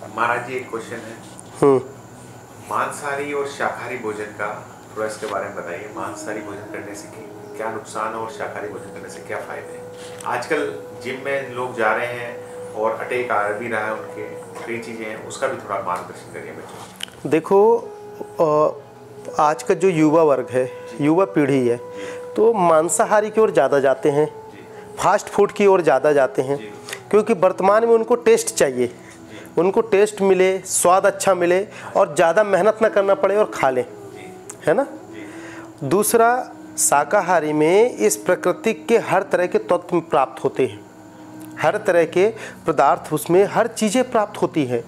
महाराज जी एक क्वेश्चन है, मांसाहारी और शाकाहारी भोजन का थोड़ा इसके बारे में बताइए। मांसाहारी भोजन करने से क्या नुकसान और शाकाहारी भोजन करने से क्या फायदे हैं? आजकल जिम में लोग जा रहे हैं और अटैक आ भी रहा है उनके, कई चीज़ें हैं, उसका भी थोड़ा मार्गदर्शन करिए बच्चों। देखो आज का जो युवा वर्ग है, युवा पीढ़ी है, तो मांसाहारी की ओर ज़्यादा जाते हैं, फास्ट फूड की ओर ज़्यादा जाते हैं, क्योंकि वर्तमान में उनको टेस्ट चाहिए, उनको टेस्ट मिले, स्वाद अच्छा मिले और ज़्यादा मेहनत ना करना पड़े और खा लें, है ना। दूसरा, शाकाहारी में इस प्रकृति के हर तरह के तत्व प्राप्त होते हैं, हर तरह के पदार्थ, उसमें हर चीज़ें प्राप्त होती हैं।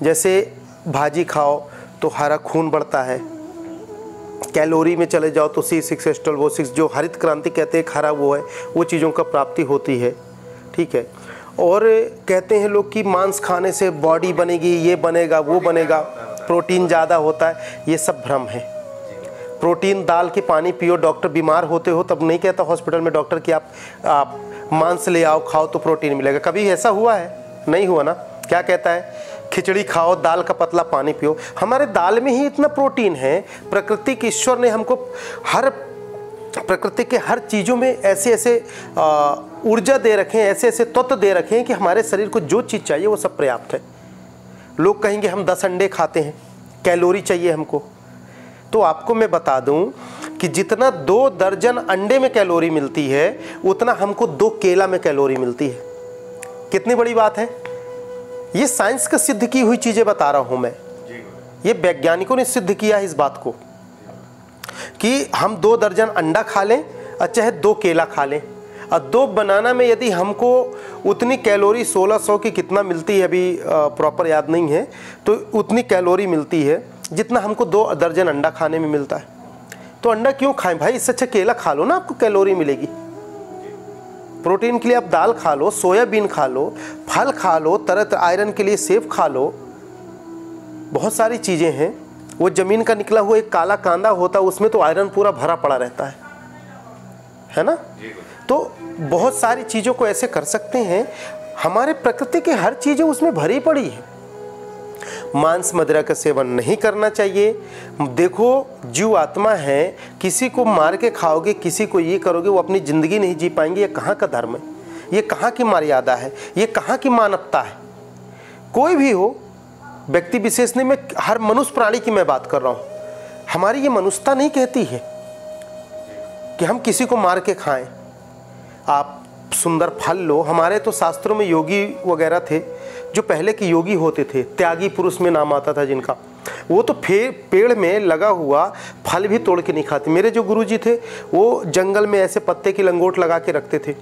जैसे भाजी खाओ तो हरा खून बढ़ता है, कैलोरी में चले जाओ तो C6 H12O6 जो हरित क्रांति कहते हैं, हरा वो है, वो चीज़ों का प्राप्ति होती है, ठीक है। और कहते हैं लोग कि मांस खाने से बॉडी बनेगी, ये बनेगा, वो बनेगा, प्रोटीन ज़्यादा होता है, ये सब भ्रम है। प्रोटीन डाल के पानी पियो, डॉक्टर बीमार होते हो तब नहीं कहता हॉस्पिटल में डॉक्टर कि आप मांस ले आओ, खाओ तो प्रोटीन मिलेगा। कभी ऐसा हुआ है? नहीं हुआ ना। क्या कहता है? खिचड़ी खाओ, दाल का पतला पानी पियो। हमारे दाल में ही इतना प्रोटीन है। प्रकृति के ईश्वर ने हमको प्रकृति के हर चीज़ों में ऐसे ऐसे ऊर्जा दे रखे हैं, ऐसे ऐसे तत्व दे रखे हैं कि हमारे शरीर को जो चीज़ चाहिए वो सब पर्याप्त है। लोग कहेंगे हम 10 अंडे खाते हैं, कैलोरी चाहिए हमको। तो आपको मैं बता दूं कि जितना 2 दर्जन अंडे में कैलोरी मिलती है, उतना हमको 2 केला में कैलोरी मिलती है। कितनी बड़ी बात है। ये साइंस का सिद्ध की हुई चीज़ें बता रहा हूं मैं। ये वैज्ञानिकों ने सिद्ध किया है इस बात को कि हम 2 दर्जन अंडा खा लें और चाहे 2 केला खा लें, और 2 बनाना में यदि हमको उतनी कैलोरी 1600 की कितना मिलती है, अभी प्रॉपर याद नहीं है, तो उतनी कैलोरी मिलती है जितना हमको 2 दर्जन अंडा खाने में मिलता है। तो अंडा क्यों खाएं भाई, इससे अच्छा केला खा लो ना, आपको कैलोरी मिलेगी। प्रोटीन के लिए आप दाल खा लो, सोयाबीन खा लो, फल खा लो, तरह आयरन के लिए सेब खा लो, बहुत सारी चीज़ें हैं। वो ज़मीन का निकला हुआ एक काला कांदा होता है, उसमें तो आयरन पूरा भरा पड़ा रहता है ना। तो बहुत सारी चीज़ों को ऐसे कर सकते हैं। हमारे प्रकृति की हर चीज़ें उसमें भरी पड़ी है। मांस मदिरा का सेवन नहीं करना चाहिए। देखो, जीव आत्मा है, किसी को मार के खाओगे, किसी को ये करोगे, वो अपनी ज़िंदगी नहीं जी पाएंगे। ये कहाँ का धर्म है, ये कहाँ की मर्यादा है, ये कहाँ की मानवता है। कोई भी हो, व्यक्ति विशेष नहीं, मैं हर मनुष्य प्राणी की मैं बात कर रहा हूँ। हमारी ये मनुष्यता नहीं कहती है कि हम किसी को मार के खाएं। आप सुंदर फल लो। हमारे तो शास्त्रों में योगी वगैरह थे, जो पहले के योगी होते थे, त्यागी पुरुष में नाम आता था जिनका, वो तो पेड़ में लगा हुआ फल भी तोड़ के नहीं खाते। मेरे जो गुरुजी थे, वो जंगल में ऐसे पत्ते की लंगोट लगा के रखते थे,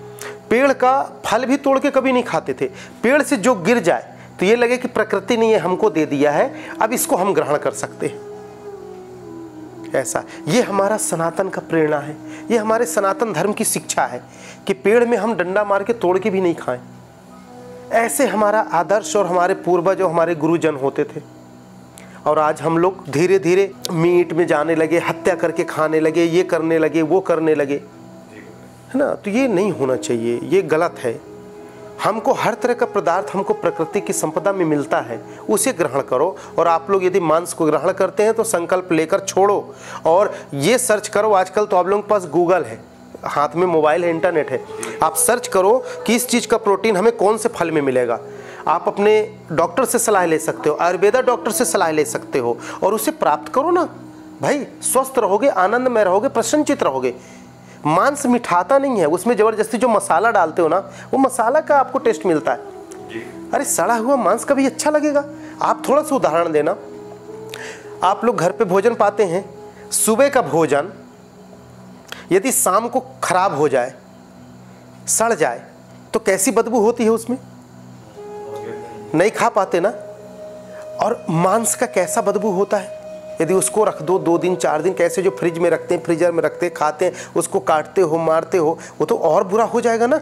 पेड़ का फल भी तोड़ के कभी नहीं खाते थे। पेड़ से जो गिर जाए तो ये लगे कि प्रकृति ने ये हमको दे दिया है, अब इसको हम ग्रहण कर सकते हैं। ऐसा ये हमारा सनातन का प्रेरणा है, ये हमारे सनातन धर्म की शिक्षा है कि पेड़ में हम डंडा मार के तोड़ के भी नहीं खाएं। ऐसे हमारा आदर्श और हमारे पूर्वज और हमारे गुरुजन होते थे। और आज हम लोग धीरे धीरे मीट में जाने लगे, हत्या करके खाने लगे, ये करने लगे, वो करने लगे, है ना। तो ये नहीं होना चाहिए, ये गलत है। हमको हर तरह का पदार्थ हमको प्रकृति की संपदा में मिलता है, उसे ग्रहण करो। और आप लोग यदि मांस को ग्रहण करते हैं तो संकल्प लेकर छोड़ो और ये सर्च करो। आजकल तो आप लोगों के पास गूगल है, हाथ में मोबाइल है, इंटरनेट है, आप सर्च करो कि इस चीज़ का प्रोटीन हमें कौन से फल में मिलेगा। आप अपने डॉक्टर से सलाह ले सकते हो, आयुर्वेदा डॉक्टर से सलाह ले सकते हो और उसे प्राप्त करो ना भाई। स्वस्थ रहोगे, आनंद में रहोगे, प्रसन्नचित रहोगे। मांस मिठाता नहीं है, उसमें ज़बरदस्ती जो मसाला डालते हो ना, वो मसाला का आपको टेस्ट मिलता है। अरे सड़ा हुआ मांस कभी अच्छा लगेगा? आप थोड़ा सा उदाहरण देना। आप लोग घर पे भोजन पाते हैं, सुबह का भोजन यदि शाम को खराब हो जाए, सड़ जाए, तो कैसी बदबू होती है उसमें, नहीं खा पाते ना। और मांस का कैसा बदबू होता है यदि उसको रख दो 2 दिन 4 दिन, कैसे जो फ्रिज में रखते हैं, फ्रीजर में रखते हैं, खाते हैं, उसको काटते हो, मारते हो, वो तो और बुरा हो जाएगा ना।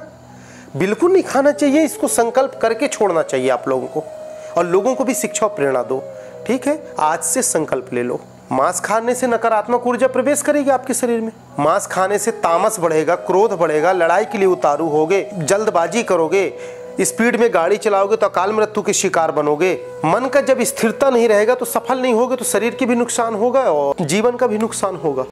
बिल्कुल नहीं खाना चाहिए, इसको संकल्प करके छोड़ना चाहिए आप लोगों को, और लोगों को भी शिक्षा और प्रेरणा दो। ठीक है, आज से संकल्प ले लो। मांस खाने से नकारात्मक ऊर्जा प्रवेश करेगी आपके शरीर में। मांस खाने से तामस बढ़ेगा, क्रोध बढ़ेगा, लड़ाई के लिए उतारू होगे, जल्दबाजी करोगे, स्पीड में गाड़ी चलाओगे तो अकाल मृत्यु के शिकार बनोगे। मन का जब स्थिरता नहीं रहेगा तो सफल नहीं होगे, तो शरीर की भी नुकसान होगा और जीवन का भी नुकसान होगा।